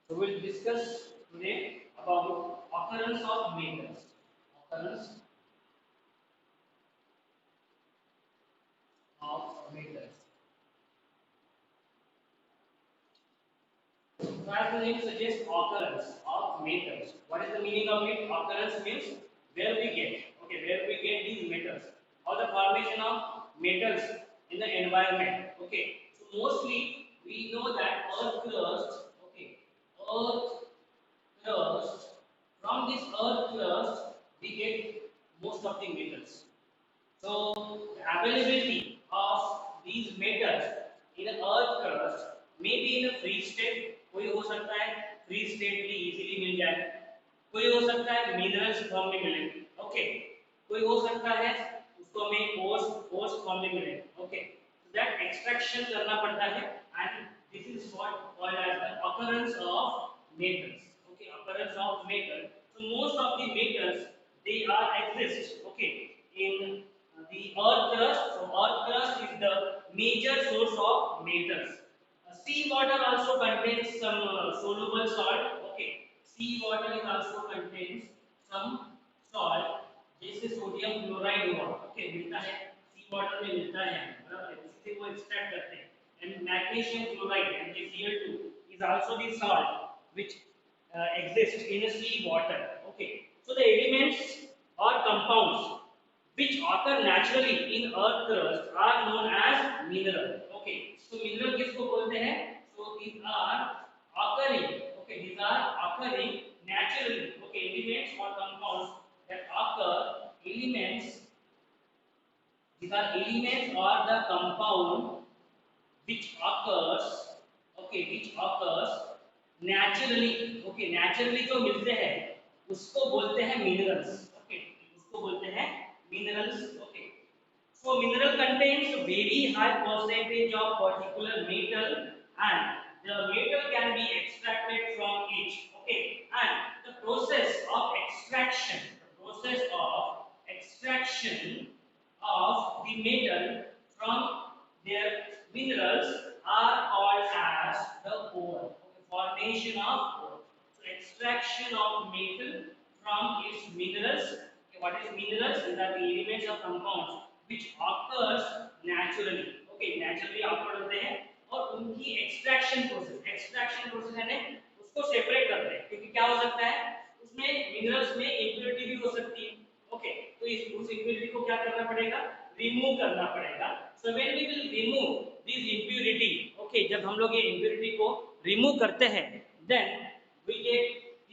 So we'll discuss today about occurrence of metals. Occurrence of metals. So as the name suggests, occurrence of metals. What is the meaning of it? Occurrence means where we get. Okay, where we get these metals or the formation of metals in the environment. Okay, so mostly we know that earth crust. Okay, earth crust. From this earth crust, we get most of the metals. So the availability of these metals in an earth crust may be in a free state. कोई हो सकता है free state में easily मिल जाए, कोई हो सकता है minerals form में मिले, ओके, कोई हो सकता है उसको हमें ores form में मिले, ओके, so that extraction करना पड़ता है and this is what called as the occurrence of metals, okay, occurrence of metal. So most of the metals they are exist, okay, in the earth crust. So earth crust is the major source of metals. Sea water also contains some soluble salt. Okay, sea water is also contains some salt जैसे sodium chloride हुआ, okay, मिलता है सी water में मिलता है, बराबर है, उसी से वो एक्सट्रैक्ट करते हैं. And magnesium chloride MgCl2 is also the salt which exist in a sea water. Okay, so the elements or compounds which occur naturally in earth crust are known as mineral. Okay, so mineral किसको बोलते हैं? So these are occurring, okay, these are occurring naturally, okay, elements or compounds that occur, elements, these are elements or the compound which occurs, okay, which occurs naturally, okay, naturally जो मिलते हैं उसको बोलते हैं minerals, okay, उसको बोलते हैं minerals, okay. So mineral contains very high percentage of particular metal and the metal can be extracted from it, okay, and the process of extraction, the process of extraction of the metal from their minerals are called as the ore. Okay, formation of ore. So extraction of metal from its minerals. Okay, what is minerals? These are the elements or compounds which occurs naturally. Okay, naturally occur होते हैं और उनकी extraction process यानी उसको separate करते हैं क्योंकि क्या हो सकता है उसमें minerals में impurity भी हो सकती है. ओके, तो इस उस इम्प्योरिटी को क्या करना पड़ेगा? रिमूव करना पड़ेगा. So when we will remove this impurity, okay, जब हम लोग ये इम्प्योरिटी को रिमूव करते हैं then we get the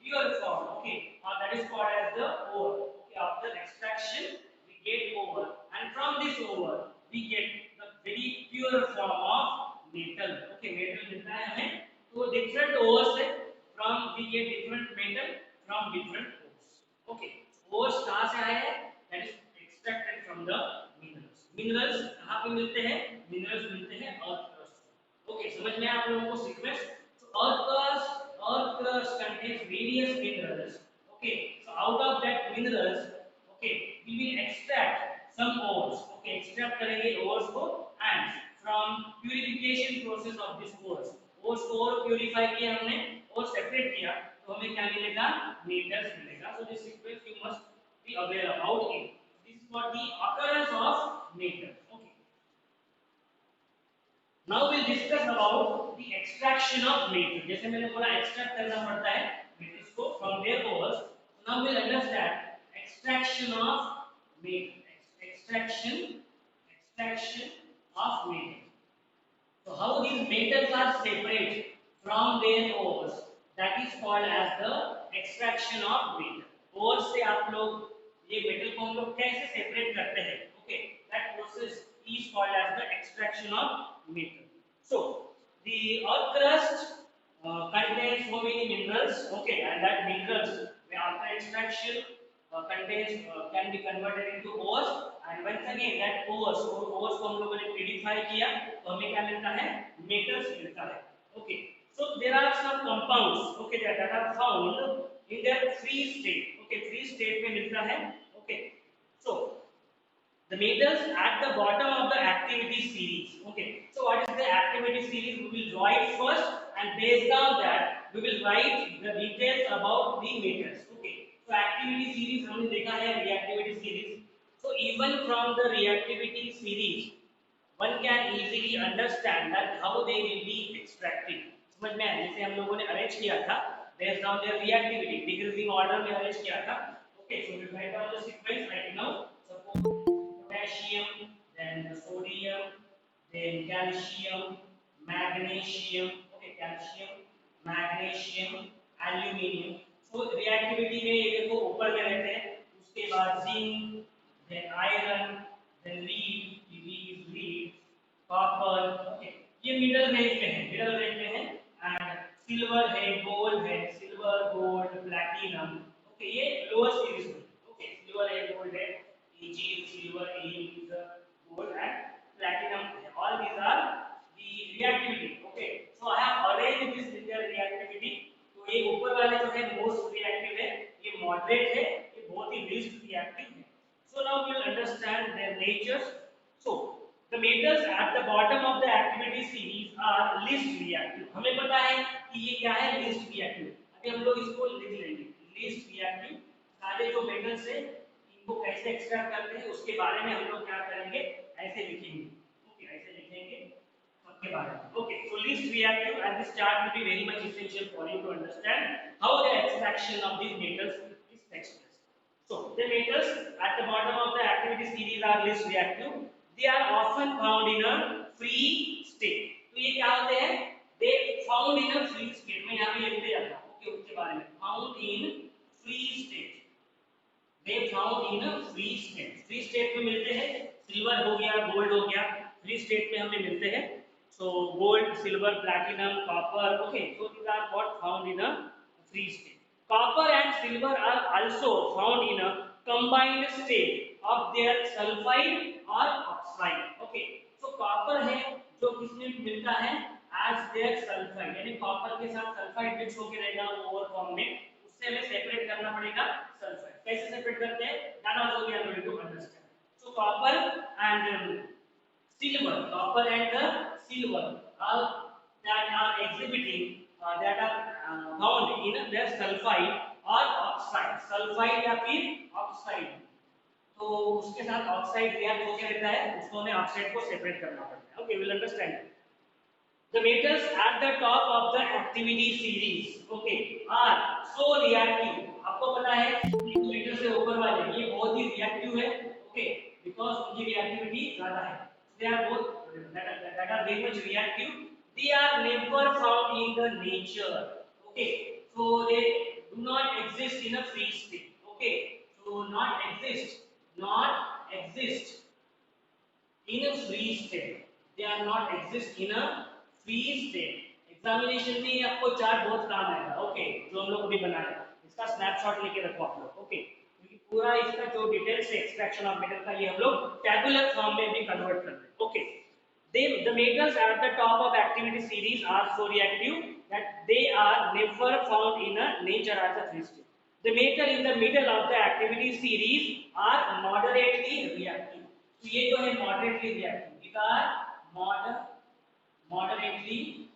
pure form, okay, और that is called as the ore. Okay, after extraction we get ore and from this ore we get the very pure form of metal. Okay, metal मिलता है हमें तो different ore से from we get different metal from different ores. Okay, ores कहाँ से आए हैं? That is extracted from the minerals. Minerals कहाँ पे मिलते हैं? मिनरल्स मिलते हैं अर्थ क्रस्ट. ओके, समझ में आया आप लोगों को सीक्वेंस? तो earth crust contains various minerals. Okay, so out of that minerals, okay, we will extract some ores. Okay, extract करेंगे ओर्स को and from purification process of this ores को और प्यूरिफाई किया हमने और सेपरेट किया तो हमें क्या मिलेगा? मेटल्स मिलेगा. So this sequence you must be aware about it. This is for the occurrence of metal. Okay, now will discuss about the extraction of metal. जैसे मैंने बोला एक्सट्रैक्ट करना पड़ता है मेटल्स को from their ores. Now will understand extraction of metal. Extraction of metal. So how these metals are separate from their ores, that is called as the extraction of metal. ore से आप लोग ये metal को हम लोग कैसे separate करते हैं? Okay, that process is called as the extraction of metal. So the earth crust contains so many minerals. Okay, and that minerals after extraction contains can be converted into ores and once again that ores को हम लोगों ने purify किया तो हमें क्या मिलता है? Metals मिलता है. Okay, so there are some compounds, okay, that are found in their free state. Okay, free state में मिलता है. Okay, so the metals at the bottom of the activity series. Okay, so what is the activity series? We will draw it first and based on that we will write the details about the metals. Okay, so activity series हमने देखा है reactivity series. So even from the reactivity series one can easily understand that how they will be extracted. समझ में आया? जैसे हम लोगों ने अरेंज किया था based on their reactivity decreasing order में अरेंज किया था. Okay, so we write down the sequence right now. Suppose potassium, then the sodium, then calcium, magnesium. Okay, calcium, magnesium, aluminium. So reactivity में ये देखो ऊपर में रहते हैं. उसके बाद zinc, then iron, then lead, lead, copper. Okay, ये मिडल रेंज में है, मिडल रेंज में है. एंड सिल्वर है, गोल्ड है, सिल्वर, गोल्ड, प्लैटिनम. ओके, ये लोअर सीरीज में. ओके, सिल्वर है, गोल्ड है, Ag is silver, Am is gold, and platinum. All these are the reactivity. Okay, so I have arranged this in their reactivity. तो ये ऊपर वाले जो है most reactive है, ये moderate है, ये बहुत ही least reactive है. So now we will understand their natures. So the metals at the bottom of the activity series are least reactive. हमें पता है कि ये क्या है least reactive. अभी हम लोग इसको लिख लेंगे. Least reactive सारे जो metals है इनको कैसे एक्सट्रैक्ट करते हैं उसके बारे में हम लोग क्या करेंगे ऐसे लिखेंगे. ओके, ऐसे लिखेंगे सबके बारे में. Okay, so least reactive and this chart will be very much essential for you to understand how the extraction of these metals is expressed. So the metals at the bottom of the activity series are least reactive. They are often found in a free state. तो ये क्या होते हैं? They found in a free state. मैं यहाँ पे लिखते जाता हूँ. ओके, उसके बारे में found in free state. They found in a free state. Free state में मिलते हैं. सिल्वर हो गया, गोल्ड हो गया, फ्री स्टेट में हमें मिलते हैं. So gold, silver, platinum, copper. Okay, so these are what found in a free state. Copper and silver are also found in a combined state of their sulfide or oxide. Okay, so copper है जो किसमें मिलता है as their sulfide, यानी copper के साथ sulfide mix होके रहेगा ओवर फॉर्म में. उससे हमें सेपरेट करना पड़ेगा सल्फाइड. कैसे सेपरेट करते हैं that also we are going to understand. So copper and silver, copper and the silver are that are exhibiting that are found in their sulfide or oxide. sulfide या फिर oxide. तो उसके साथ oxide react होकर रहता है, उसको हमें ऑक्साइड को सेपरेट करना पड़ता है. Okay, will understand. The metals at the top of the activity series, okay, are so reactive. आपको पता है metal से ऊपर वाले ये बहुत ही reactive है. Okay, because उनकी reactivity ज़्यादा है. They are both that are very much reactive. They are never found in the nature. Okay, so they do not exist in a free state. Okay, so not exist in a free state. They are not exist in a free state. Examination में आपको chart बहुत काम आएगा. Okay, जो हम लोग अभी बना रहे हैं इसका स्नैपशॉट लेके रखो आप लोग. ओके, क्योंकि पूरा इसका जो डिटेल्स है एक्सट्रैक्शन ऑफ मेटल का ये हम लोग टैबुलर फॉर्म में भी कन्वर्ट कर रहे हैं. Okay, the metals at the top of activity series are so reactive that they are never found in a nature as a free state. The metal in the middle of the activity series are moderately reactive. तो ये जो है moderately reactive, these are moderately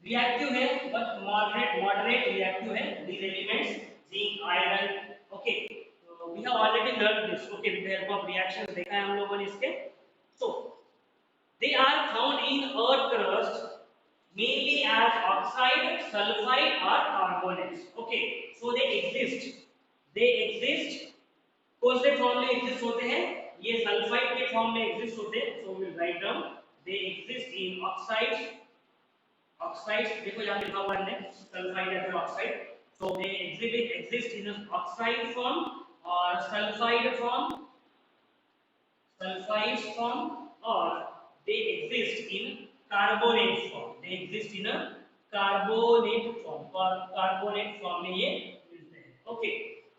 reactive है, but moderate reactive है. These elements zinc, iron. Okay, so we have already learned this. Okay, with the help of reactions देखा है हम लोगों ने इसके. So they are found in earth crust mainly as oxide, sulfide or carbonates. Okay, so they exist कौन से form में exist होते हैं? ये सल्फाइड के फॉर्म में एग्जिस्ट होते हैं. So we will write down they exist in oxides. देखो यहाँ लिखा हुआ है सल्फाइड या फिर oxide. So they exist in an oxide form or sulfide form, or they exist in carbonate form. They exist in a carbonate form. और carbonate form में ये मिलते हैं. Okay,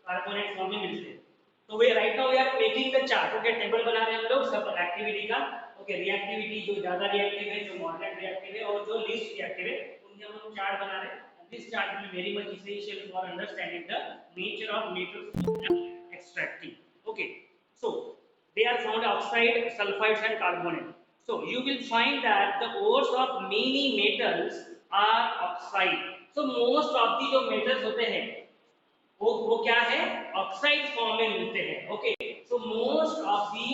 carbonate form में मिलते हैं. तो वे right now we are making the chart. Okay, table बना रहे हैं हम लोग सब एक्टिविटी का. ओके, रिएक्टिविटी जो ज्यादा रिएक्टिव है, जो मॉडरेट रिएक्टिव है और जो लीस्ट रिएक्टिव है, उनके हम लोग चार्ट बना रहे हैं. This chart will be very much essential for understanding the nature of metals extracting. Okay, so they are found oxide, sulfides and carbonate. So you will find that the ores of many metals are oxide. So most of the जो metals होते हैं वो क्या है, oxide form में मिलते हैं। Okay, so most of the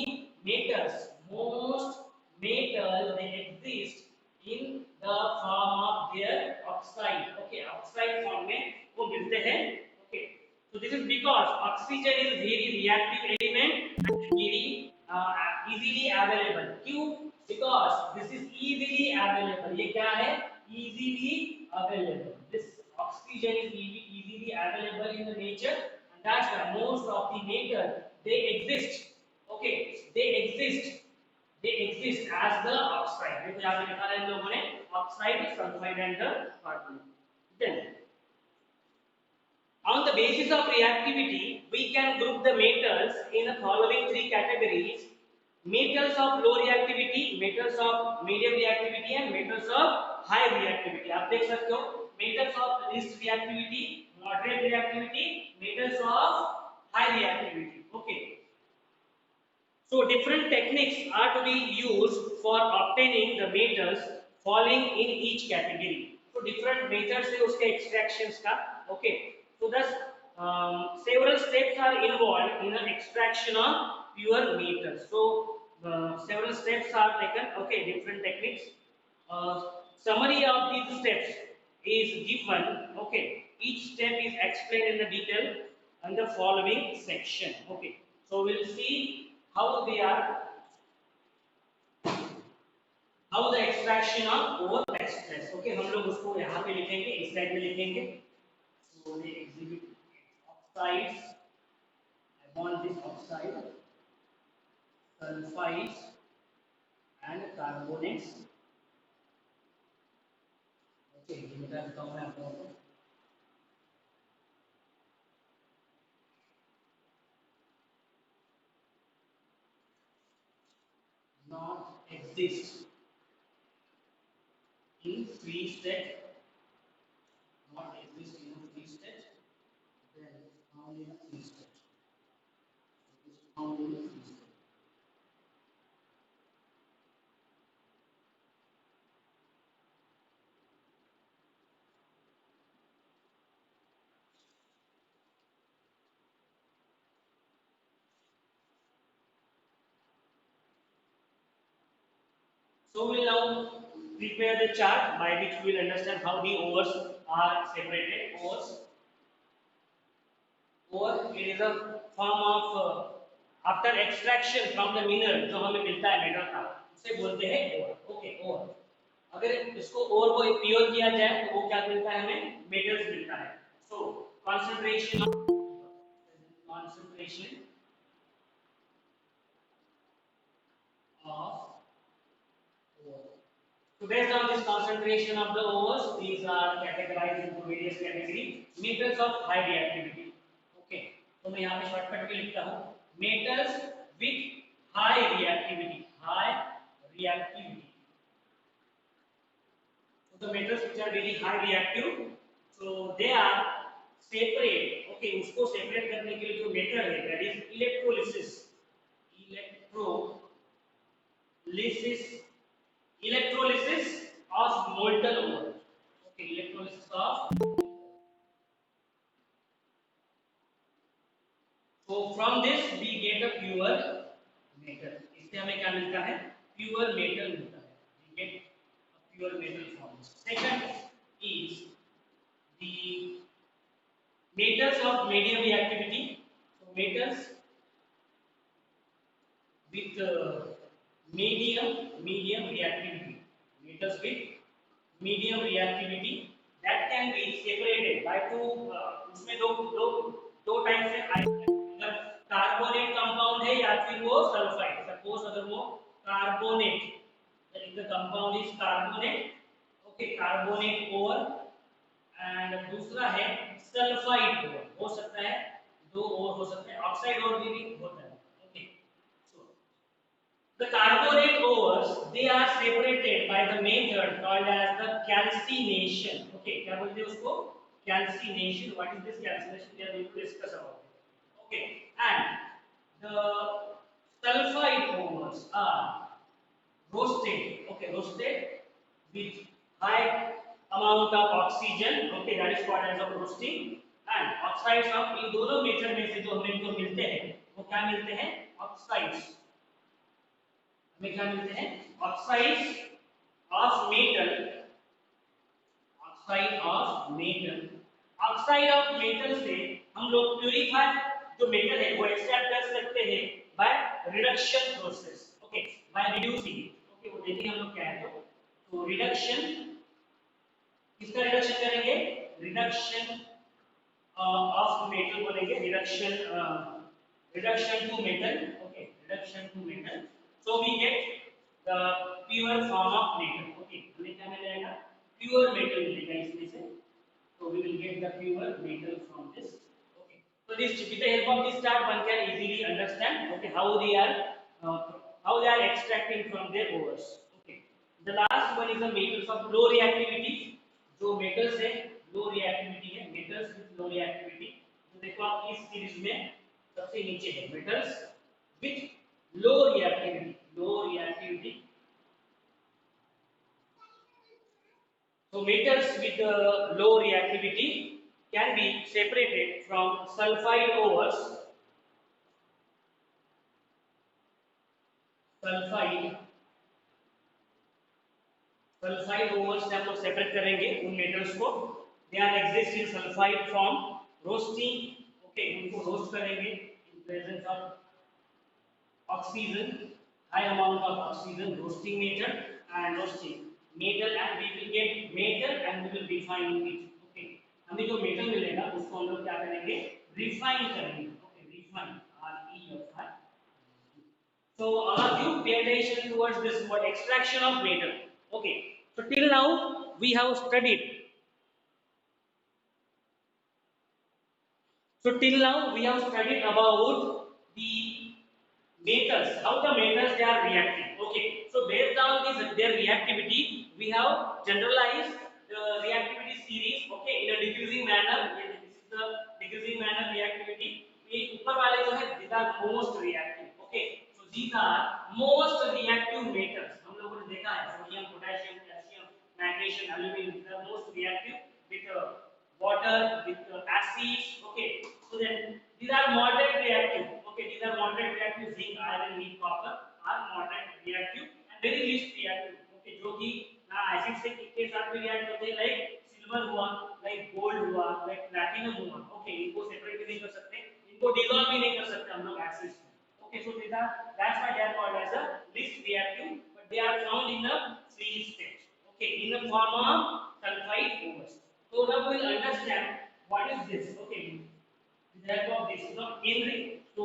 metals, most metal they exist in the form of their oxide. Okay, oxide form में वो मिलते हैं। Okay, so this is because oxygen is very reactive element and very easily available. क्यों? Because this is easily available. ये क्या है, easily available. This oxygen is easily available in the nature, and that's why most of the matter they exist. Okay, they exist as the oxide. देखो यहाँ पे लिखा है इन लोगों ने oxide, sulfide and the carbon. Then on the basis of reactivity, we can group the metals in the following three categories: metals of low reactivity, metals of medium reactivity, and metals of high reactivity. आप देख सकते हो metals of least reactivity, moderate reactivity, metals of high reactivity. Okay. So different techniques are to be used for obtaining the metals falling in each category. So different methods है उसके extractions का. Okay. So thus several steps are involved in the extraction of pure metals. So several steps are taken. Okay, different techniques. Summary of these steps is given. Okay, each step is explained in the detail in the following section. Okay, so we'll see how they are, how the extraction of ore takes place. Okay, हम लोग उसको यहाँ पे लिखेंगे, इस side में लिखेंगे. So they exhibit oxides. I want this oxide, sulfides, and carbonates. Okay, ये मेरा बताऊँ मैं आप लोगों को. Not exist in free state, not exist in a free state, then found in a free state. It is found in a free state. So we will now prepare the chart by which we will understand how the ores are separated. Ore, it is a form of after extraction from the mineral जो हमें मिलता है metal का, उसे बोलते हैं ore. Okay, ore. अगर इसको ore को प्योर किया जाए तो वो क्या मिलता है हमें, मेटल्स मिलता है. So concentration of ore. So based on this concentration of the ores, these are categorized into various categories. Metals of high reactivity. Okay. तो मैं यहाँ पे शॉर्टकट में लिखता हूँ metals with high reactivity. High reactivity. So the metals which are very high reactive, so they are separate. Okay, उसको separate करने के लिए जो method है, that is electrolysis. Electrolysis of molten ore. Okay, electrolysis of. So from this we get a pure metal. इससे हमें क्या मिलता है, pure metal मिलता है. We get a pure metal from this. Second is the metals of medium reactivity. So metals with medium reactivity. Metals with medium reactivity that can be separated by two. उसमें दो type से अगर carbonate compound है या फिर वो sulphide. Suppose अगर वो carbonate, if the compound is carbonate, okay, carbonate ore, and दूसरा है सल्फाइड ore. हो सकता है दो और हो सकते हैं, ऑक्साइड ore भी होता है. Okay, so the carbonate ores, they are separated by the method called as the calcination. Okay, क्या बोलते हैं उसको, calcination. What is this calcination? We are going to discuss about it. Okay, and the sulfide ores are roasted. Okay, roasted with high amount of oxygen, okay, that is called as a roasting, and oxides of, इन दोनों method में से जो हमें को मिलते हैं वो क्या मिलते हैं, ऑक्साइड्स, हमें क्या मिलते हैं, oxides of metal, oxide of metal, oxide of metal से हम लोग प्यूरिफाई जो मेटल है वो एक्सट्रैक्ट कर सकते हैं by reduction process, okay, by reducing, okay, वो देखेंगे हम लोग क्या है, तो रिडक्शन, किसका रिडक्शन करेंगे, रिडक्शन ऑफ मेटल बोलेंगे, reduction, reduction to metal, okay, reduction to metal, so we get the pure form of metal, okay, हमें क्या मिल जाएगा, प्योर मेटल मिलेगा इसमें से, so we will get the pure metal from this, okay, so this, with the help of this chart one can easily understand, okay, how they are extracting from their ores, okay, the last one is the metals of low reactivity, जो metals है low reactivity है, metals with low reactivity, तो देखो आप इस series में सबसे नीचे है metals with low reactivity, low reactivity. So metals with low reactivity can be separated from sulfide ores, sulfide ores से हम लोग सेपरेट करेंगे उन मेटल्स को, they are exist in sulfide form, roasting, okay, उनको रोस्ट करेंगे in presence of oxygen, high amount of oxygen, roasting metal and roasting metal, and we will get metal and we will refine it, okay, हमें जो metal मिलेगा उसको हम लोग क्या करेंगे, रिफाइन करेंगे, okay, refine, R-E-F-I. So all of you pay attention towards this word extraction of metal, okay, so till now we have studied, about the metals, how the metals they are reacting, okay, so based on this their reactivity we have generalized the reactivity series, okay, in a decreasing manner, this is the decreasing manner reactivity, ये ऊपर वाले जो है these are most reactive, okay, so these are most reactive metals, हम लोगों ने देखा है sodium, potassium, calcium, magnesium, aluminium, these are most reactive with water, with acids, okay, so then these are moderate reactive, okay, these are moderate reactive, zinc, iron, lead, copper are moderate reactive and very least reactive, okay, जो कि ना acid से के साथ भी react होते हैं, like silver हुआ, लाइक गोल्ड हुआ, लाइक प्लैटिनम हुआ, ओके, इनको सेपरेट भी नहीं कर सकते, इनको डिसॉल्व भी नहीं कर सकते हम लोग एसिड्स में, okay, so these are, that's why they are called as a least reactive, but they are found in the free state, okay, in the form of sulfide ores. So now we will understand what is this, okay, with the help of this, so Henry, so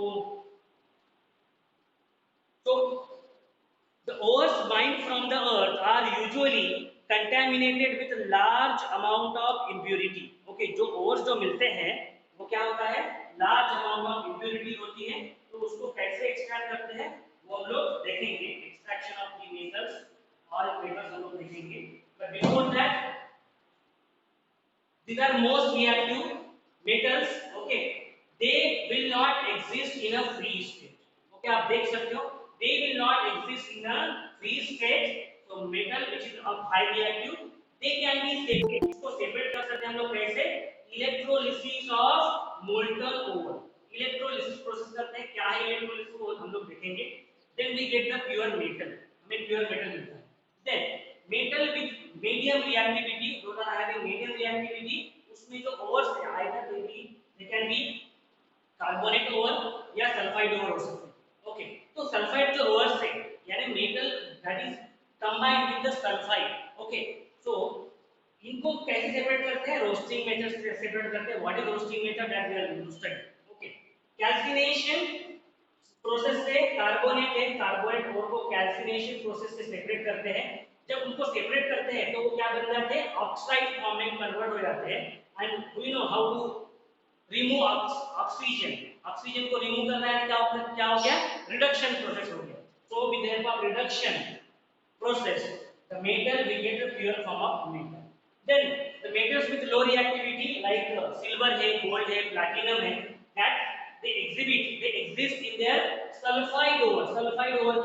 the ores mined from the earth are usually contaminated with large amount of impurity, okay, जो ores जो मिलते हैं वो क्या होता है, large amount of impurity होती है, तो उसको कैसे एक्सट्रैक्ट करते हैं वो हम लोग देखेंगे, extraction of the metals, all metals हम लोग देखेंगे, but before that these are most reactive metals, okay, they will not exist in a free state, okay, आप देख सकते हो they will not exist in a free state, so metal which is of high reactive they can be separated, इसको separate कर सकते हैं हम लोग कैसे, electrolysis of molten over, electrolysis process करते हैं, क्या है इलेक्ट्रोलिसिस वो हम लोग देखेंगे, then we get the pure metal, हमें pure metal मिलता है, then metal with medium reactivity, those are having medium reactivity, उसमें जो ores है either they can be carbonate over या सल्फाइड ओवर हो सकते हैं, ओके, तो सल्फाइड जो ओवर्स है यानी metal that is combined with the sulphide, okay, so इनको कैसे सेपरेट करते हैं, रोस्टिंग मेथड से सेपरेट करते हैं, what is roasting method that we are going to study, okay, calcination process से कार्बोनेट है, कार्बोनेट ओवर को कैल्सिनेशन प्रोसेस से सेपरेट करते हैं, जब उनको सेपरेट करते हैं तो वो क्या बन जाते हैं, ऑक्साइड फॉर्म में कन्वर्ट हो जाते हैं, and we know how to remove oxygen, oxygen को रिमूव करना है, क्या हो गया, रिडक्शन प्रोसेस हो गया, so with the help of reduction process the metal will get a pure form of metal, then the metals with low reactivity like silver है, gold है, platinum है, that they exist in their sulfide ore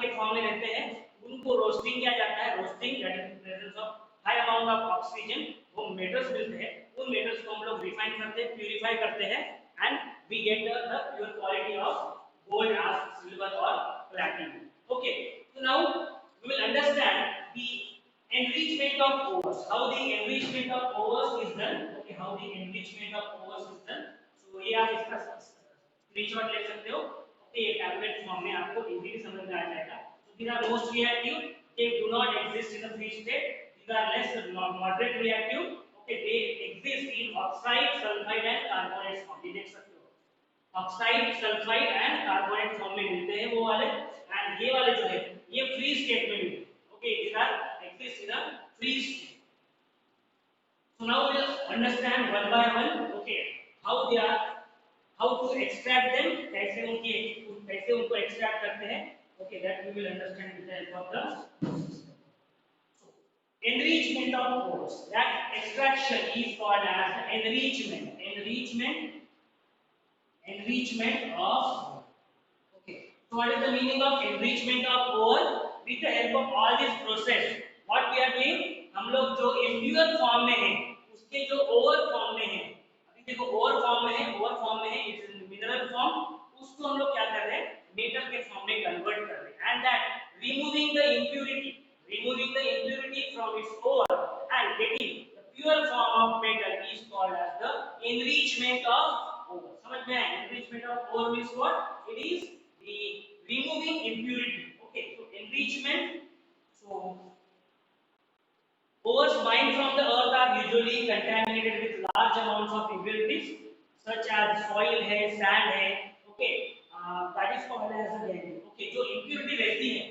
के form में रहते हैं, उनको roasting किया जाता है, roasting that is in presence of high amount of oxygen, वो मेटल्स मिलते हैं, उन मेटल्स को हम लोग रिफाइन करते हैं, प्यूरिफाई करते हैं, and we get the pure quality of gold as silver or platinum. Okay, so now we will understand the enrichment of ores. How the enrichment of ores is done. Okay, how the enrichment of ores is done. So ये आप इसका screenshot ले सकते हो. Okay, ये tablet form में आपको easily समझ में आ जाएगा. So these are most reactive. They do not exist in the free state. These are less moderate reactive. Okay, they exist in oxide, sulfide and carbonate form. ये देख सकते हो. Oxide, sulphide and carbonate form में मिलते हैं वो वाले, and ये वाले जो है ये फ्री स्टेट में मिलते हैं. Okay, these are exist in a free state. So now we will understand one by one. Okay, how they are, how to extract them, कैसे उनको एक्सट्रैक्ट करते हैं. Okay, that we will understand with the help of the enrichment of ores. That extraction is called as enrichment of. Okay, so what is the meaning of enrichment of ore? With the help of all this process what we are doing, हम लोग जो impure form में है उसके जो ore form में है, अभी देखो ore form में है इट इज मिनरल फॉर्म, उसको हम लोग क्या कर रहे हैं मेटल के फॉर्म में कन्वर्ट कर रहे हैं, and that removing the impurity from its ore and getting the pure form of metal is called as the enrichment of ore. समझ में आया? Enrichment of ore means what? It is the removing impurity. Okay, so enrichment. So ores mined from the earth are usually contaminated with large amounts of impurities such as soil है, sand है. Okay, that is called as a gangue. Okay, जो impurity रहती है,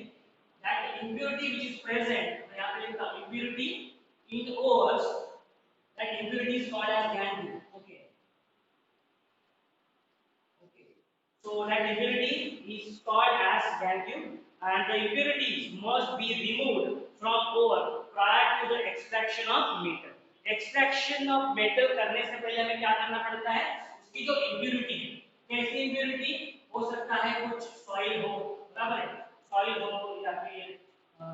that impurity which is present, यहाँ पे लिखा impurity in the ores, that impurity is called as gangue. So that impurity is called as gangue, and the impurities must be removed from ore prior to the extraction of metal. Extraction of metal करने से पहले हमें क्या करना पड़ता है, उसकी जो impurity है, कैसी impurity हो सकता है, कुछ soil हो, बराबर है, soil हो या फिर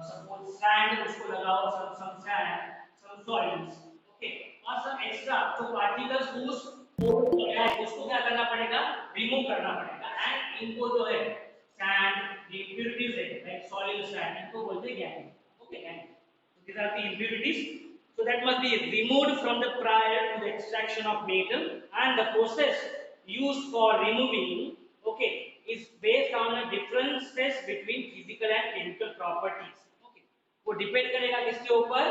suppose sand उसको लगाओ, some sand, some soils, okay, और some extra जो particles whose उसको क्या करना पड़ेगा, रिमूव करना पड़ेगा, एंड इनको जो है सैंड इम्प्यूरिटीज है लाइक सॉइल सैंड, इनको बोलते हैं gangue. Okay, gangue. So these are the impurities, so that must be removed from the prior to the extraction of metal, and the process used for removing okay is based on the differences between physical and chemical properties. Okay, वो depend करेगा किसके ऊपर,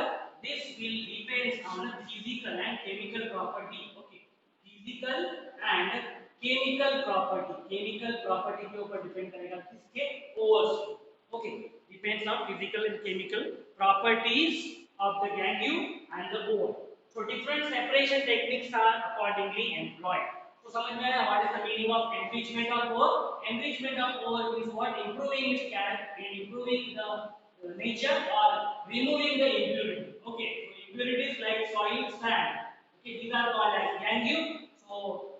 this will depends on the physical and chemical property. Physical and chemical property के ऊपर depend करेगा किसके, ores. Okay, depends on physical and chemical properties of the gangue and the ore. So different separation techniques are accordingly employed. तो समझ में आया what is the meaning of enrichment of ore. Enrichment of ore is what, improving its character, improving the nature or removing the impurity. Okay, so impurities like soil, sand, okay, these are called as gangue. So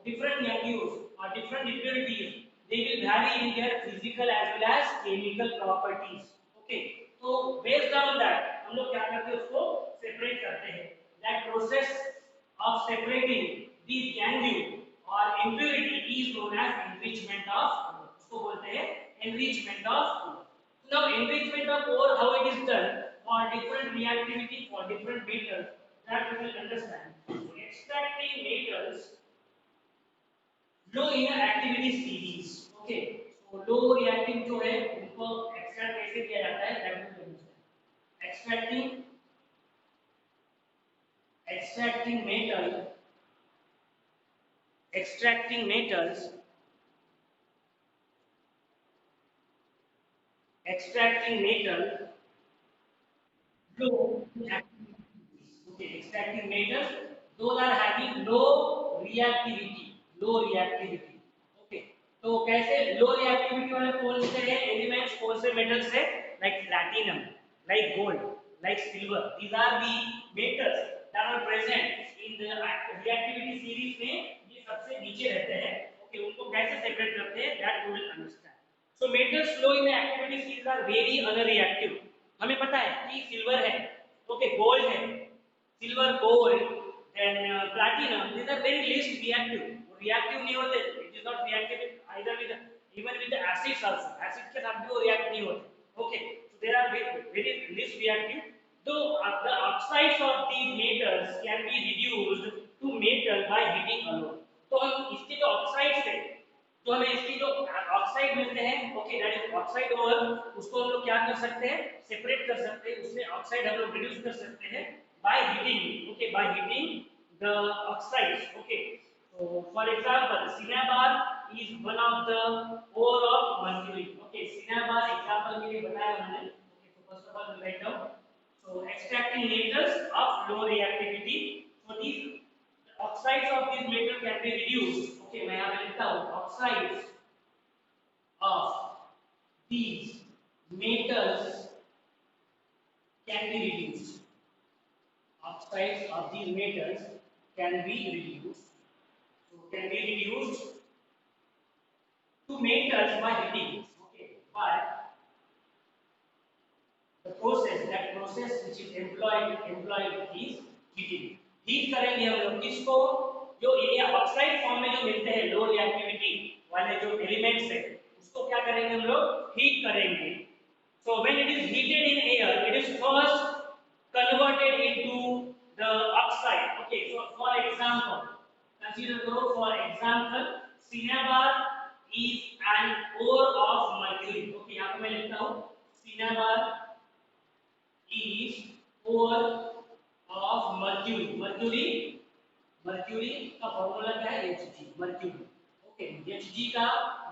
different gangues or different impurities, they will vary in their physical as well as chemical properties. Okay, so based on that हम लोग क्या करते हैं, उसको separate करते हैं. That process of separating these gangue or impurity is known as enrichment of, उसको बोलते हैं enrichment of. Now enrichment of ore, how it is done for different reactivity for different metals, that we will understand. Extracting metals low in activity series. Okay, so low reactive जो है उनको extract कैसे किया जाता है, that we will understand. Extracting metals low activity. Okay, extracting metals, those are having low reactivity. Okay, तो कैसे लो reactivity वाले कौन से हैं एलिमेंट्स, कौन से मेटल्स है, like platinum, like gold, like silver. These are the metals that are present in the reactivity series में, ये सबसे नीचे रहते हैं. ओके, उनको कैसे सेपरेट करते हैं, that we will understand. So metals low in activity series are very unreactive. हमें पता है कि सिल्वर है, ओके, गोल्ड है, silver, gold, then platinum. These are very least reactive. Reactive नहीं होते. It is not reactive either with even with the acids also. Acid के साथ भी वो react नहीं होते. Okay, so they are very least reactive. Though the oxides of these metals can be reduced to metal by heating alone. तो हम इसके जो oxides है, तो हमें इसकी जो ऑक्साइड मिलते हैं, okay, that is oxide over, उसको हम लोग क्या कर सकते हैं, सेपरेट कर सकते हैं, उसमें ऑक्साइड हम लोग रिड्यूस कर सकते हैं by heating, okay, by heating the oxides, okay. So for example, cinnabar is one of the ore of mercury. Okay, cinnabar example के लिए बताया हमने. Okay, so first of all we'll write down. So extracting metals of low reactivity. So these oxides of this metal can be reduced. Okay, मैं यहाँ पे लिखता हूँ oxides of these metals can be reduced. Oxides of these metals can be reduced. So can be reduced to metals by heating. Okay, but the process which is employed is heating. Heat करेंगे हम लोग किसको, जो ये oxide form में जो मिलते हैं लो रिएक्टिविटी वाले जो एलिमेंट्स है, उसको क्या करेंगे हम लोग, हीट करेंगे. So when it is heated in air, it is first converted into the oxide. Okay, so for example, consider for example, cinnabar is an ore of mercury. Okay, यहाँ पे मैं लिखता हूँ cinnabar is ore of mercury. Mercury का formula क्या है, Hg, mercury. Okay, Hg का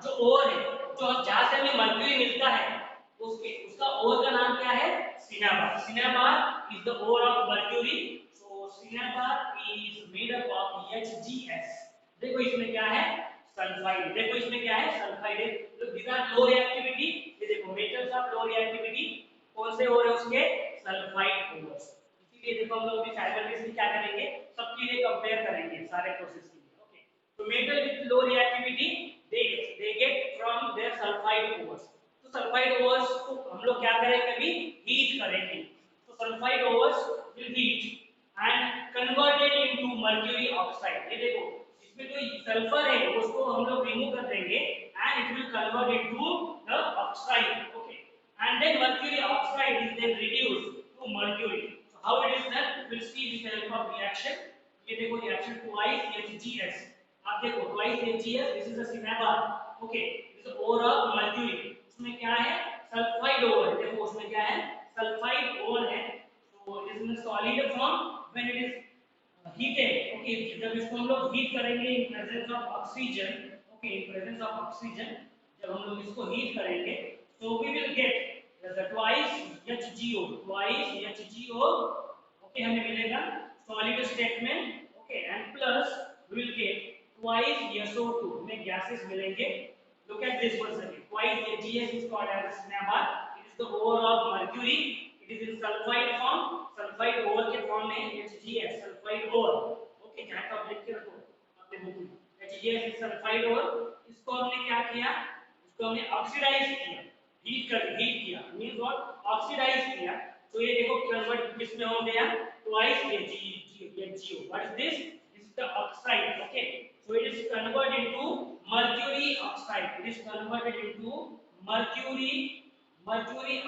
जो ओर है, जो जहां से हमें मर्क्यूरी मिलता है, उसका ओर का नाम क्या है, cinnabar. Cinnabar is the ore of mercury. So cinnabar is made up of HgS. देखो इसमें क्या है, सल्फाइड. देखो इसमें क्या है, सल्फाइड है. तो दीज आर लो रिएक्टिविटी. ये देखो मेटल्स ऑफ लो रिएक्टिविटी कौन से ओर है उसके, सल्फाइड ओर्स. इसीलिए देखो हम लोग भी साइमल्टेनियसली क्या करेंगे, सब चीजें कंपेयर करेंगे सारे प्रोसेस के लिए. ओके, तो metal with low reactivity they get from their sulfide ores. तो सल्फाइड ओवर्स को हम लोग क्या करेंगे, अभी हीट करेंगे. तो sulphide overs will heat and converted into mercury oxide. ये देखो इसमें जो सल्फर है उसको हम लोग रिमूव कर देंगे and it will convert into the oxide. Okay, and then mercury oxide is then reduced to mercury. So how it is done, we'll see with the help of reaction. ये देखो reaction twice HgS. आप देखो twice HgS, this is the cinnabar. Okay, this is ore of mercury. उसमें क्या है, sulphide ओर है. देखो उसमें क्या है, सल्फाइड ओर है. तो it is in solid form when it is heated. Okay, जब इसको हम लोग हीट करेंगे इन presence of oxygen. Okay, in presence of oxygen जब हम लोग इसको हीट करेंगे, so we will get the twice HgO. twice HgO. Okay, हमें मिलेगा सॉलिड स्टेट में. Okay, and plus we will get twice SO2. हमें गैसेस मिलेंगे. Look at this one second. Twice HgS is called as cinnabar. It is the ore of mercury. It is in sulfide form. Sulfide ore के form में HgS, sulfide ore. Okay, जहाँ का आप लिख के रखो अपने बुक में. HgS is sulfide ore. इसको हमने क्या किया, इसको हमने ऑक्सीडाइज किया, हीट किया. मींस व्हाट, ऑक्सीडाइज किया. तो ये देखो कन्वर्ट किसमें हो गया, twice HgO. What is this? This is the oxide. Okay, so it is converted into mercury oxide. It is converted into mercury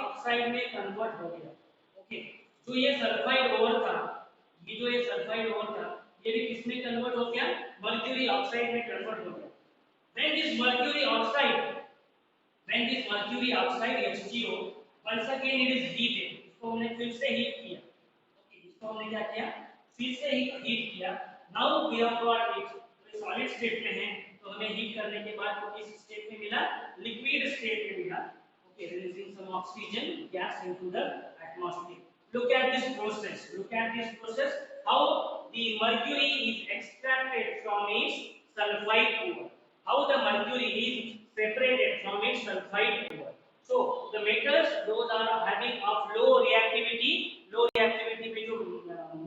oxide में convert हो गया. Okay, जो ये सल्फाइड ओर था, ये सल्फाइड ओर था, ये भी किसमें कन्वर्ट हो गया, mercury oxide में कन्वर्ट हो गया. When this mercury oxide HgO, once again it is heated. इसको हमने फिर से हीट किया. Okay, इसको हमने क्या किया, फिर से हीट किया. Now we have got it solid state में है. तो हमें हीट करने के बाद वो किस स्टेट में मिला, लिक्विड स्टेट में मिला. Okay, releasing some oxygen gas into the atmosphere. Look at this process. How the mercury is extracted from its sulfide ore. How the mercury is separated from its sulfide ore. So the metals those are having of low reactivity. Low reactivity में जो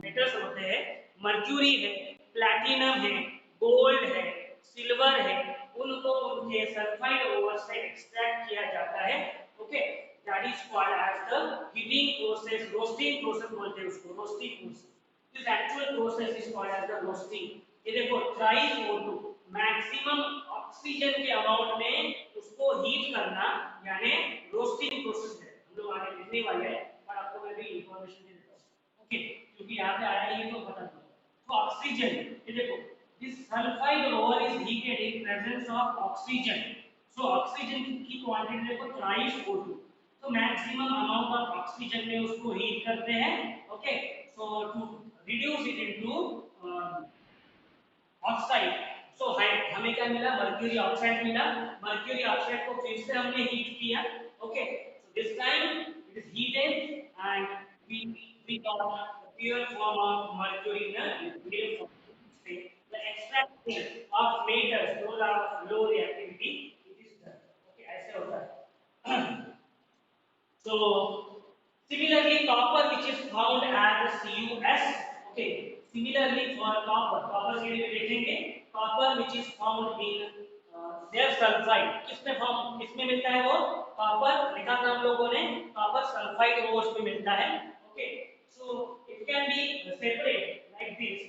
metals होते हैं, mercury है, platinum है, gold है, silver है, उनको उनके सल्फाइड ओवर से एक्सट्रैक्ट किया जाता है. Okay, that is called as the heating process, roasting process बोलते हैं उसको, roasting process. This actual process is called as the roasting. ये देखो thrice O2 मैक्सिमम ऑक्सीजन के अमाउंट में उसको हीट करना यानी रोस्टिंग प्रोसेस है। हम लोग आगे लिखने वाले हैं पर आपको मैं भी इंफॉर्मेशन दे देता हूँ। ओके, क्योंकि यहाँ पे आया ये तो पता नहीं। तो ऑक्सीजन ये देखो this sulphide over is heated in presence of oxygen. So oxygen की क्वांटिटी देखो थ्राइस O2, तो मैक्सिमम अमाउंट ऑफ ऑक्सीजन में उसको हीट करते हैं। Okay, so to reduce it into oxide. So हमें क्या मिला, मर्क्यूरी ऑक्साइड मिला। मर्क्यूरी ऑक्साइड को फिर से हमने हीट किया। Okay, so this time it is heated and we got pure form of mercury in pure form. The extraction of metals those are of low reactivity it is done. Okay, ऐसे होता है। So similarly, copper which is found as CuS. Okay. Similarly for copper के लिए देखेंगे copper which is found in their sulfide. किसमें मिलता है वो? Copper लिखा था हम लोगों ने, copper sulfide ores में मिलता है। Okay. So it can be separate like this.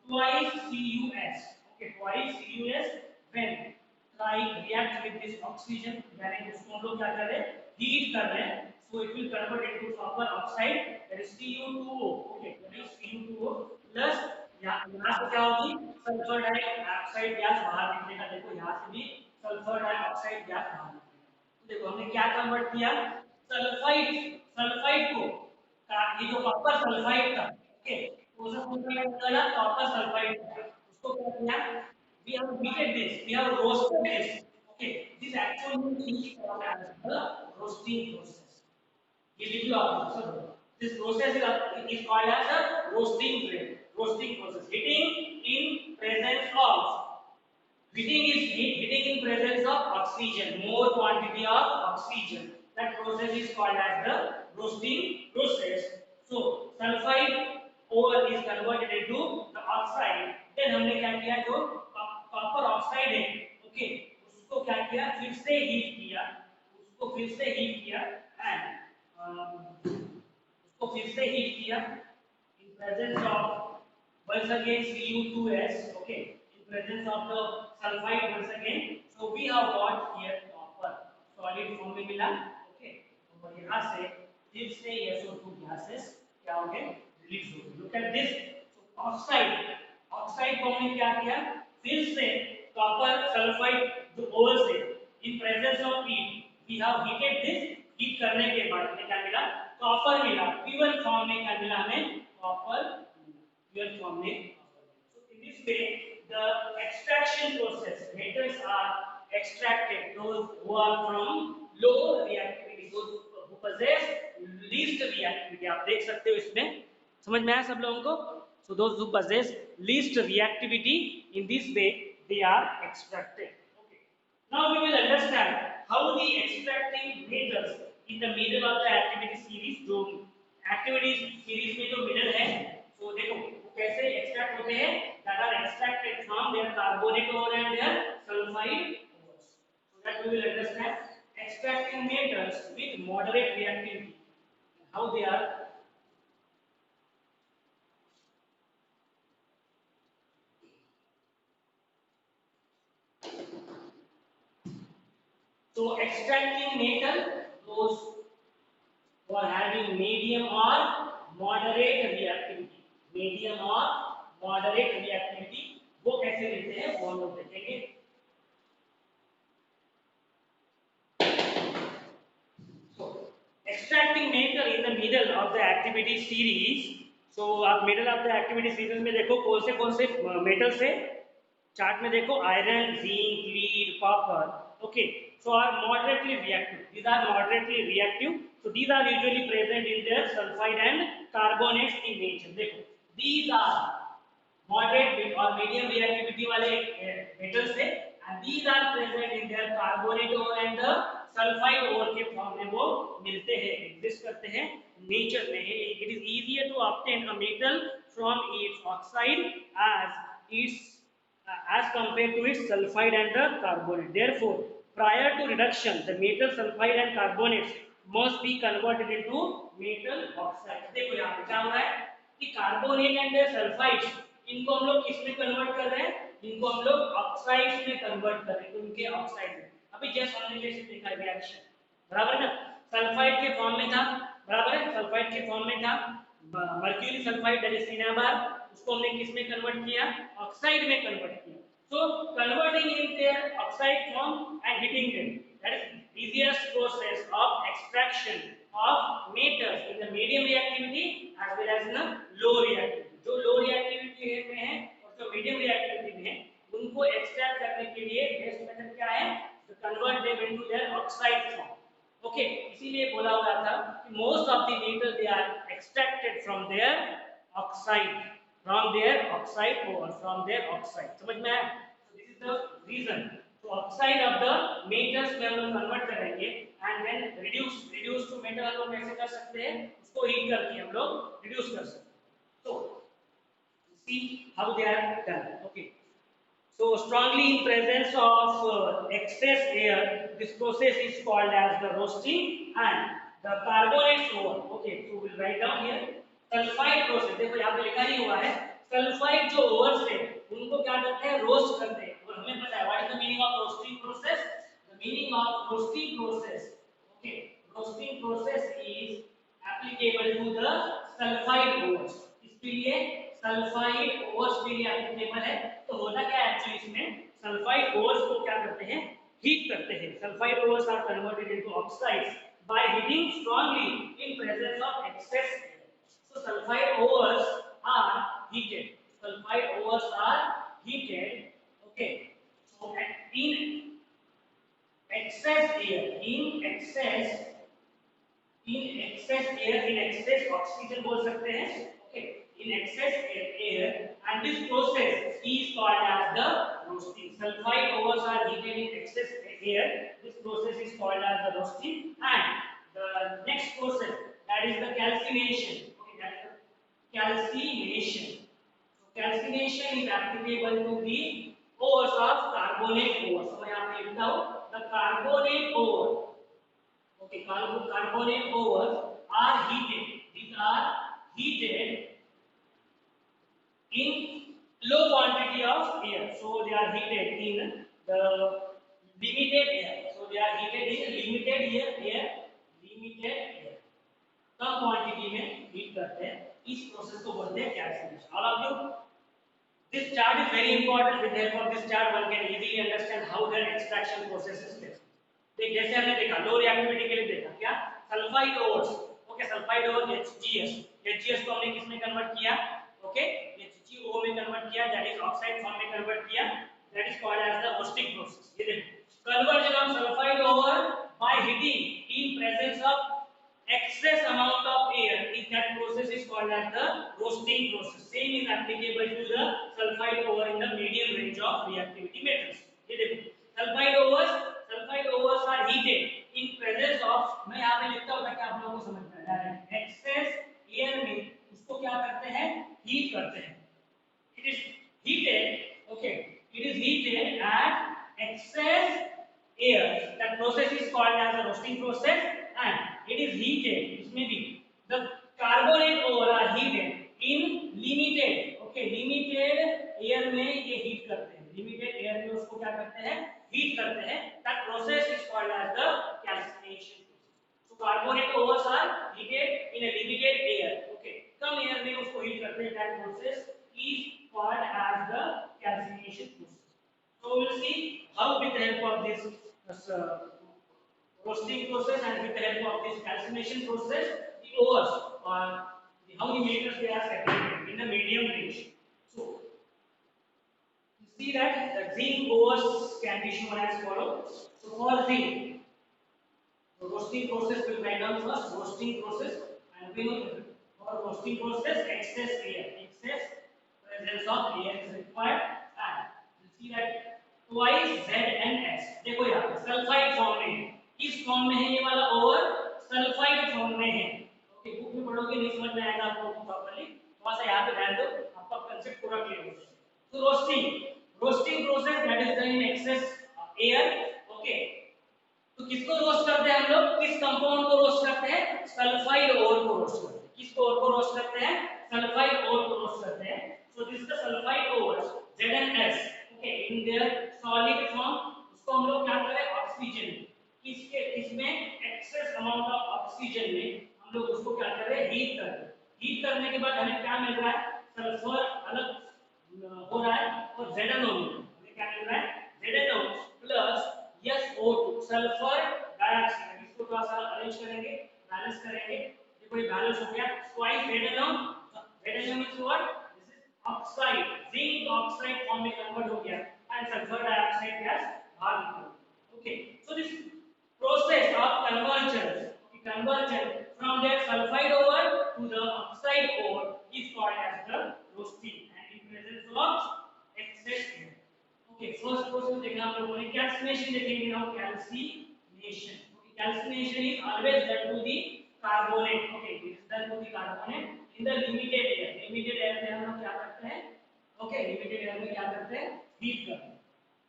Twice CuS. Okay, twice CuS when try react with this oxygen, यानी उसको हम लोग क्या कर रहे हैं, हीट कर रहे हैं, so it will convert into copper oxide that is Cu2O. Okay, that is Cu2O plus यहाँ से क्या होगी, सल्फर डाइऑक्साइड गैस बाहर निकलेगा। देखो यहाँ से भी सल्फर डाइऑक्साइड गैस बाहर निकलेगा। तो देखो हमने क्या कन्वर्ट किया, सल्फाइड सल्फाइड को ये जो कॉपर सल्फाइड था, ओके, कौन सा सल्फाइड निकाला, कॉपर सल्फाइड, उसको क्या किया, we have heated this, we have roasted this. Okay, this actually is called as the roasting process. ये लिख लो आप सब। This process is called as a roasting process. Heating in presence of oxygen, more quantity of oxygen. That process is called as the roasting process. So sulfide ore is converted into the oxide. Then हमने क्या किया, जो copper oxide है, okay, उसको क्या किया, फिर से हीट किया एंड उसको फिर से हीट किया in presence of once again Cu2S, okay, in presence of the sulfide once again, so we have got here copper solid form में मिला। okay, और यहाँ से फिर से SO2 gases क्या हो गए, रिलीज हो गए। look at this, so oxide को हमने क्या किया, फिर से कॉपर सल्फाइड जो ओवर से in presence of heat we have heated this, heat करने के बाद हमें क्या मिला, कॉपर मिला। प्योर फॉर्म में क्या मिला हमें, कॉपर प्योर फॉर्म में। so in this way the extraction process, metals are extracted, those who are from low reactivity, those who possess least reactivity। आप देख सकते हो इसमें, समझ में आया सब लोगों को? so those who possess least reactivity, in this way they are extracted। okay, now we will understand how the extracting metals in the middle of the activity series। जो activity series में जो middle है, तो देखो वो कैसे extract होते हैं, that are extracted from their carbonate ore and their sulfide ores। so that we will understand extracting metals with moderate reactivity, how they are। so extracting metal, those who are having medium or moderate reactivity, वो कैसे लेते हैं वो हम लोग देखेंगे। so extracting metal in the middle of the activity series, so आप middle of the activity series में देखो कौन से मेटल से, चार्ट में देखो iron, zinc, lead, copper, okay, so are moderately reactive, these are moderately reactive, so these are usually present in their sulfide and carbonates in nature। देखो these are moderate or medium reactivity वाले metals है and these are present in their carbonate ore and the sulfide ore के form में वो मिलते हैं, exist करते हैं नेचर में। it is easier to obtain a metal from its oxide as compared to its sulfide and the carbonate। Therefore, prior to reduction, the metal sulfide and carbonates must be converted into metal oxide। देखो यहाँ पे क्या हो रहा है, कि carbonate and sulphides, इनको हम लोग किस में कन्वर्ट कर रहे हैं, इनको हम लोग ऑक्साइड्स में कन्वर्ट कर रहे हैं, उनके ऑक्साइड में। अभी जस्ट हमने जैसे देखा रिएक्शन, बराबर ना, सल्फाइड के फॉर्म में था, बराबर है, सल्फाइड के फॉर्म में था, mercury sulphide that is cinnabar, उसको हमने किस में कन्वर्ट किया, ऑक्साइड में कन्वर्ट किया। So converting in their oxide form and heating them, that is easiest process of extraction of metals in the medium reactivity as well as in the low reactivity. जो low reactivity में है और जो medium reactivity में है, उनको extract करने के लिए best method क्या है, to convert them into their oxide form. Okay, इसीलिए बोला हुआ था कि most of the metals they are extracted from their oxide. From their oxide or from their oxide, समझ में आया? So this is the reason. So oxide of the metals में हम लोग convert करेंगे and then reduce to metal हम लोग कैसे कर सकते हैं, उसको heat करके हम लोग reduce कर सकते हैं. So see how they are done. Okay. So strongly in presence of excess air, this process is called as the roasting and the carbonate oven. Okay, so we'll write down here sulphide process, देखो यहाँ पे लिखा ही हुआ है sulphide जो ores है उनको क्या करते हैं, रोस्ट करते हैं। और हमें पता है what is the meaning of roasting process, the meaning of roasting process, okay, roasting process is applicable to the sulphide ores. इसके लिए सल्फाइड ओवर्स के लिए एप्लीकेबल है। तो होता क्या है एक्चुअली इसमें, सल्फाइड ओवर्स को क्या करते हैं, हीट करते हैं। Sulphide ores are converted into oxides by heating strongly in presence of excess air. So sulfide ores are heated. Sulfide ores are heated. Okay. So in excess air, in excess oxygen बोल सकते हैं. Okay. In excess air, and this process is called as the roasting. Sulfide ores are heated in excess air. This process is called as the roasting. And the next process, that is the calcination. Calcination. So calcination is applicable to the ores of carbonate ores. So यहाँ पे लिखता हूँ the carbonate ore. Okay, carbonate ores are heated. These are heated in low quantity of air. So they are heated in the limited air. So they are heated in limited air. Come quantity में heat करते हैं, इस process को बोलते हैं calcination. All of you, this chart is very important. With help of this chart one can easily understand how the extraction process is taken. देख जैसे हमने देखा लो रिएक्टिविटी के लिए देखा क्या, sulphide ores. Okay, sulphide ore HGS को हमने किस में कन्वर्ट किया, ओके, HgO में कन्वर्ट किया, दैट इज ऑक्साइड फॉर्म में कन्वर्ट किया, that is called as the roasting process. ये देखो conversion of sulphide ore by heating in presence of excess amount of air, is that process is called as the roasting process. Same is applicable to the sulfide ore in the medium range of reactivity metals. ये देखो sulfide ores are heated in presence of, मैं यहाँ पे लिखता हूँ ताकि आप लोगों को समझ में आए डायरेक्ट, excess air में उसको क्या करते हैं, हीट करते हैं। It is heated, okay, it is heated at excess air. That process is called as a roasting process. And it is heated, इसमें भी the carbonate ore are heated in limited, okay, limited air में ये heat करते हैं, limited air में उसको क्या करते हैं, heat करते हैं। That process is called as the calcination process. So carbonate ores are heated in a limited air, okay, come air में उसको heat करते हैं, that process is called as the calcination process. So we will see how with the help of this roasting process and with the help of this calcination process, the ores or how the metals they are separated in the medium range. So you see that the zinc ores can be shown as follows. So for zinc, the roasting process will write down first roasting process, and we know for roasting process excess presence of air is required, and you see that twice Z and S. देखो यहाँ पे sulphide form में है, किस form में है ये वाला ओवर, सल्फाइड फॉर्म में है। ओके, बुक में पढ़ोगे नहीं समझ में आएगा आपको प्रॉपर्ली, थोड़ा सा यहाँ पे ध्यान दो, आपका कांसेप्ट पूरा क्लियर हो जाएगा। तो roasting process that is done in excess air. Okay, तो किसको रोस्ट करते हैं हम लोग, किस कंपाउंड को रोस्ट करते हैं, सल्फाइड ओर को रोस्ट करते हैं। किस ओर को रोस्ट करते हैं, सल्फाइड ओर क्रॉस करते हैं. So this is the sulfide ores ZnS. Okay, in their solid form उसको हम लोग क्या करें ऑक्सीजन किसके इसमें एक्सेस अमाउंट ऑफ ऑक्सीजन में हम लोग उसको क्या कर रहे हैं हीट करने के बाद हमें क्या मिल रहा है सल्फर अलग हो रहा है और ZnO हमें क्या मिल रहा है ZnO plus SO2 sulphur dioxide. इसको थोड़ा सा अरेंज करेंगे बैलेंस करेंगे. देखो ये बैलेंस हो गया twice ZnO. ZnO means what? This is oxide. Zinc oxide form में कन्वर्ट हो गया and sulfur dioxide gas बाहर निकल. Okay, so this process of conversion from their sulfide ore to the oxide ore is called as the roasting and in presence of excess air. Okay, first process देखना हम लोगों ने calcination देखेंगे now calcination. Okay, calcination is always done to the carbonate. Okay, it is done to the carbonate in the limited air. Limited air में हम लोग क्या करते हैं? Okay, limited air में क्या करते हैं? Heat करते हैं.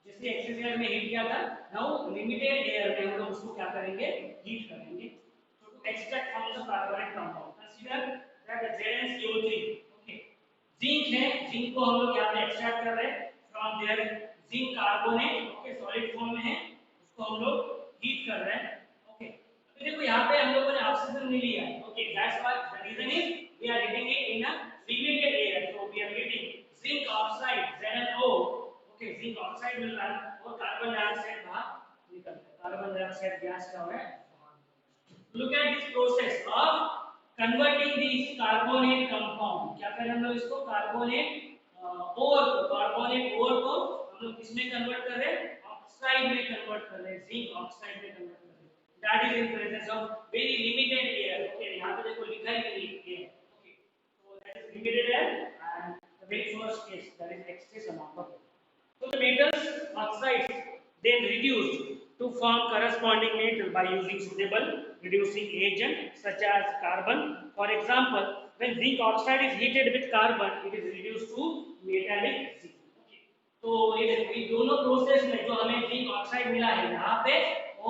जैसे एक्सेस एयर में हीट किया था नाउ लिमिटेड एयर में हम लोग उसको क्या करेंगे हीट करेंगे. तो to extract from the carbonate compound consider that ZnCO3. Okay zinc है जिंक को हम लोग यहां पे एक्सट्रैक्ट कर रहे हैं from their zinc carbonate. Okay solid form में है उसको हम लोग हीट कर रहे हैं. ओके तो देखो यहां पे हम लोगों ने ऑक्सीजन नहीं लिया है. Okay that's why the reason is we are heating it in a limited air. So we are heating zinc oxide ZnO. Okay zinc oxide मिल रहा है और कार्बन डाइऑक्साइड बाहर निकलता है. कार्बन डाइऑक्साइड गैस का है बाहर. Look at this process of converting this carbonate compound. क्या करें हम लोग इसको कार्बोनेट ओर को हम लोग किसमें कन्वर्ट कर रहे हैं ऑक्साइड में कन्वर्ट कर रहे हैं जिंक ऑक्साइड में कन्वर्ट कर रहे हैं. That is in presence of very limited air. Okay यहां पे देखो लिखा ही नहीं है. Okay so that is limited air and the very first case that is excess amount of air. So the metals oxides then reduced to form corresponding metal by using suitable reducing agent such as carbon. For example, when zinc oxide is heated with carbon, it is reduced to metallic zinc. Okay. तो ये दोनों process में जो हमें zinc oxide मिला है यहाँ पे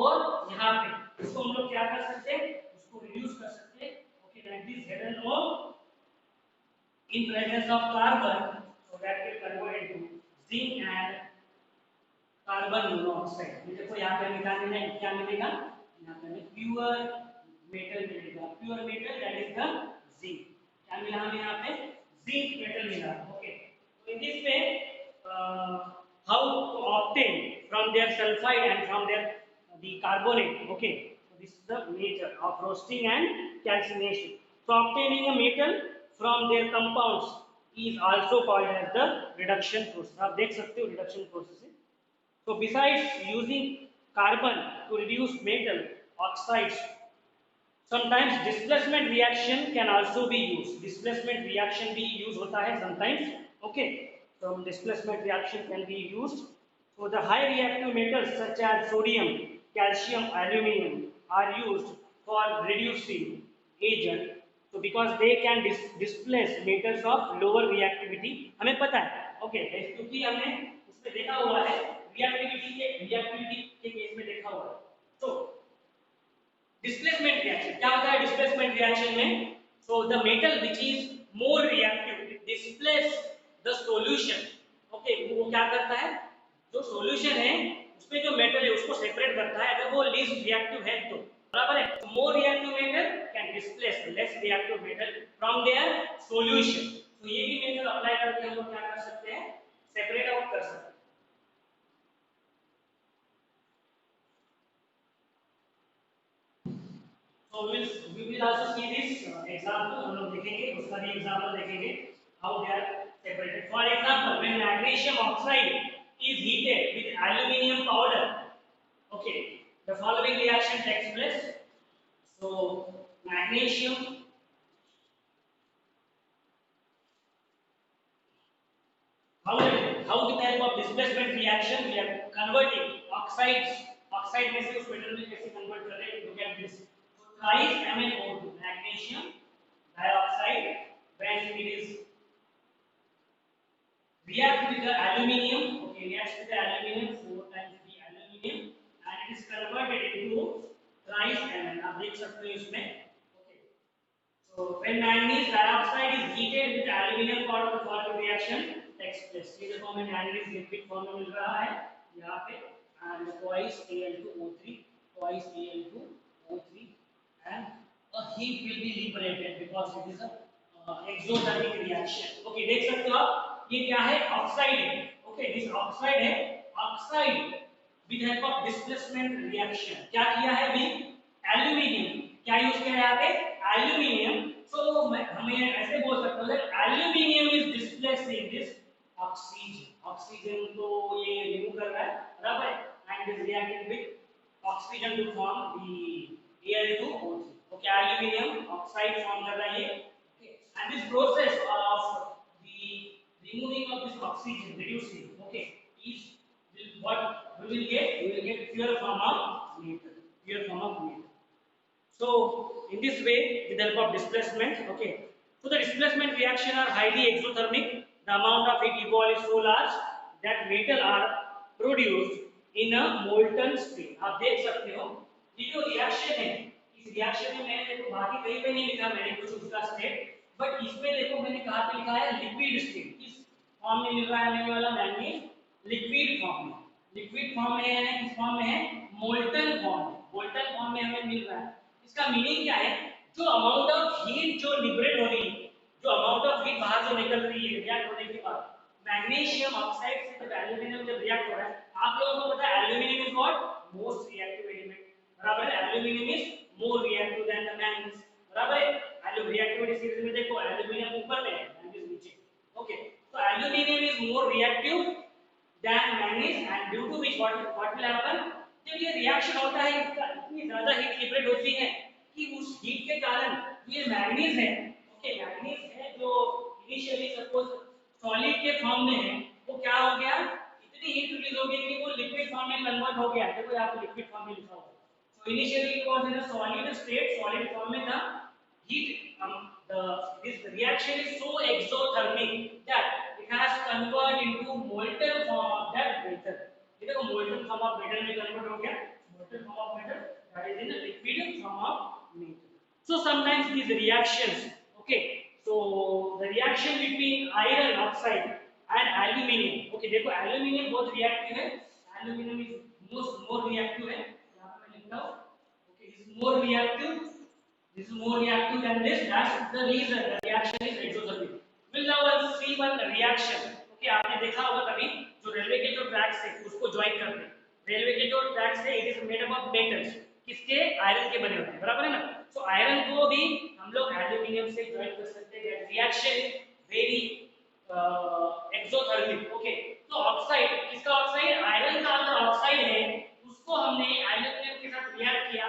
और यहाँ पे इसको हम लोग क्या कर सकते हैं उसको रिड्यूस कर सकते हैं. Okay that is ZnO in presence of carbon, so that will convert into zinc and carbon monoxide. ये देखो यहाँ पे निकालने में क्या मिलेगा यहाँ पे हमें प्योर मेटल मिलेगा. Pure metal that is the zinc. क्या मिला हमें यहाँ पे जिंक मेटल मिला. ओके तो in this way how to obtain from their sulphide and from their the carbonate. Okay this is the method of roasting and calcination. So obtaining a metal from their compounds is also called as the reduction process. आप देख सकते हो reduction process है. So besides using carbon to reduce metal oxides, sometimes displacement reaction can also be used. Displacement reaction भी use होता है sometimes. Okay, so displacement reaction can be used. So the high reactive metals such as sodium, calcium, aluminum are used for reducing agent. So because they can displace metals of lower reactivity. हमें पता है. Okay, क्योंकि हमने इसमें देखा हुआ है reactivity के केस में देखा हुआ है. तो डिस्प्लेसमेंट रिएक्शन क्या होता है डिस्प्लेसमेंट रिएक्शन में. So the metal which is more reactive displace the solution. Okay वो क्या करता है जो सॉल्यूशन है उसमें जो मेटल है उसको सेपरेट करता है. अगर वो लीस्ट रिएक्टिव है तो बराबर है. More reactive metal can displace less reactive metal from their solution. तो ये भी मेथड अप्लाई करके हम लोग क्या कर सकते हैं सेपरेट आउट कर सकते हैं. So we will also see this example. हम लोग देखेंगे उसका भी example देखेंगे how they are separated. For example, when magnesium oxide is heated with aluminium powder, okay, the following reaction takes place. So magnesium how the type of displacement reaction we are converting oxide में से उस metal में कैसे convert कर रहे हैं. Look at this. Thrice MnO2 magnesium dioxide when it is react with the aluminium. Okay, reacts with the aluminium 4 times the aluminium and it is converted into thrice Mn. आप देख सकते हो इसमें. Okay, so So when manganese dioxide is heated with aluminum part of the following reaction takes place. ये देखो हमें manganese liquid form में मिल रहा है यहाँ पे and twice Al2O3 twice Al2O3 and a heat will be liberated because it is a exothermic reaction. Okay देख सकते हो आप ये क्या है ऑक्साइड है. Okay this ऑक्साइड है oxide with help of displacement reaction क्या किया है अभी एल्यूमिनियम क्या यूज किया है यहाँ पे एल्यूमिनियम. सो हमें ऐसे बोल सकते हो that aluminium is displacing this oxygen. Oxygen को ये रिमूव कर रहा है बराबर and is reacting with oxygen to form the Al2O3. Okay aluminium oxide form कर रहा है ये. Okay and this process of the removing of this oxygen reducing okay is what we will get pure form of metal. So in this way with the help of displacement okay so the displacement reaction are highly exothermic. The amount of heat evolved is so large that metal are produced in a molten state. आप देख सकते हो ये जो reaction है इस reaction में मैंने देखो बाकी कहीं पे नहीं लिखा मैंने कुछ उसका स्टेट बट इसमें देखो मैंने कहाँ पे लिखा है लिक्विड स्टेट. किस फॉर्म में मिल रहा है हमें वाला मैंगनीज लिक्विड फॉर्म में. लिक्विड फॉर्म में है किस फॉर्म में है मोल्टन फॉर्म में. मोल्टन फॉर्म में हमें मिल रहा है. इसका मीनिंग क्या है जो अमाउंट ऑफ हीट जो लिबरेट हो रही है जो अमाउंट ऑफ हीट बाहर जो निकल रही है रिएक्ट होने के बाद मैग्नीशियम ऑक्साइड से जब एल्यूमिनियम जब रिएक्ट हो रहा है आप लोगों को पता है aluminium is what most reactive element बराबर है. Aluminium is more reactive than the manganese बराबर है. एल्यूमिनियम रिएक्टिविटी सीरीज में देखो एल्यूमिनियम ऊपर में है मैंगनीज नीचे. Okay so aluminum is more reactive than manganese and due to which what will happen जब ये रिएक्शन होता है इतनी ज्यादा हीट लिबरेट होती है कि उस हीट के कारण ये मैंगनीज है ओके मैंगनीज है जो इनिशियली सपोज सॉलिड के फॉर्म में है वो क्या हो गया इतनी हीट रिलीज हो गई कि वो लिक्विड फॉर्म में कन्वर्ट हो गया. देखो यहाँ पे लिक्विड फॉर्म में लिखा हुआ है. So initially it was in a solid state solid form में था heat this reaction is so exothermic that it has converted into molten form of that metal. ये देखो molten form of metal में convert हो गया molten form of metal that is in a liquid form of metal. So sometimes these reactions okay so the reaction between iron oxide and aluminium okay देखो aluminium बहुत reactive है aluminium is more reactive है यहाँ पे मैं लिखता हूँ okay is more reactive. This is more reactive than this. That's the reason the reaction is exothermic. We'll now see one reaction. Okay, आपने देखा होगा कभी जो रेलवे के जो ट्रैक्स है उसको ज्वाइन करते हैं. रेलवे के जो ट्रैक्स है it is made up of metals. किसके आयरन के बने होते हैं बराबर है ना. सो आयरन को भी हम लोग एल्यूमिनियम से ज्वाइन कर सकते हैं. Reaction is very exothermic. Okay तो ऑक्साइड किसका ऑक्साइड आयरन का अगर ऑक्साइड है उसको हमने एल्यूमिनियम के साथ रिएक्ट किया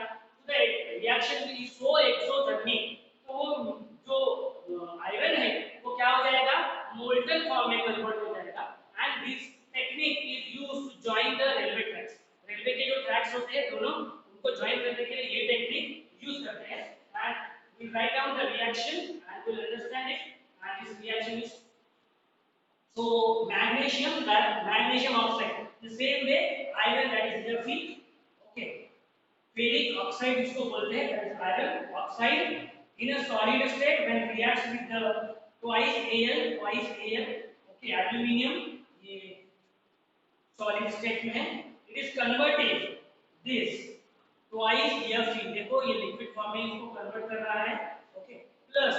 रिएक्शन इज सो एक्सोथर्मिक तो जो आयरन है वो क्या हो जाएगा मोल्टन फॉर्म में कन्वर्ट हो जाएगा. And this technique is used to join the railway tracks. Railway के जो ट्रैक्स होते हैं दोनों उनको जॉइन करने के लिए ये टेक्निक यूज करते हैं. And we write down the reaction and will understand it. And this reaction is so magnesium oxide the same way iron that is here feet okay ferric oxide इसको बोलते हैं that is iron oxide in a solid state when reacts with the twice Al okay aluminium ये solid state में है it is converting this twice Fe देखो ये liquid form में इसको convert कर रहा है okay plus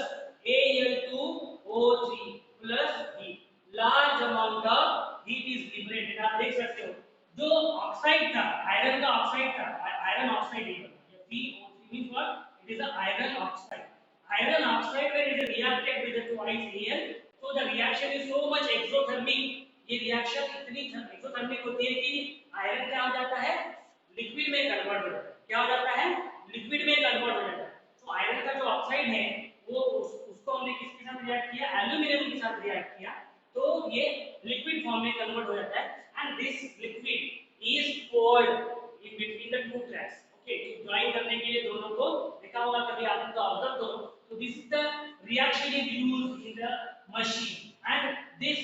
Al2O3 plus heat large amount of heat is liberated. आप देख सकते हो जो ऑक्साइड था आयरन का ऑक्साइड था iron oxide VO3 means what it is a iron oxide. Iron oxide when it is reacted with the twice Al so the reaction is so much exothermic. ये reaction इतनी exothermic होती है कि iron क्या हो जाता है लिक्विड में कन्वर्ट हो जाता है. क्या हो जाता है लिक्विड में कन्वर्ट हो जाता है. तो आयरन का जो ऑक्साइड है वो उसको हमने किसके साथ रिएक्ट किया एल्यूमिनियम के साथ रिएक्ट किया तो ये लिक्विड फॉर्म में कन्वर्ट हो जाता है. And this liquid is poured in between the two tracks. Okay join करने के लिए दोनों को देखा होगा कभी आपने तो ऑब्जर्व करो. तो this is the reaction is used in the machine and this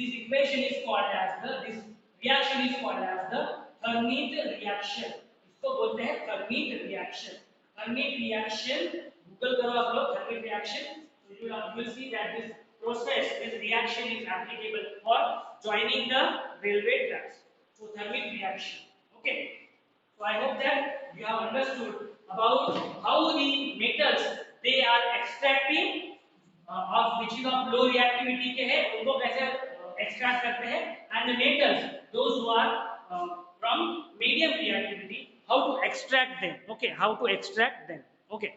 equation is called as this reaction is called as the Hermite reaction. इसको बोलते हैं Hermite reaction. Hermite reaction Google करो आप लोग thermic reaction, so you will see that this process, this reaction is applicable for joining the railway tracks. So thermic reaction. Okay. So I hope that you have understood about how the metals they are extracting of which is of low reactivity के हैं उनको कैसे extract करते हैं, and the metals those who are from medium reactivity how to extract them. Okay, how to extract them. Okay.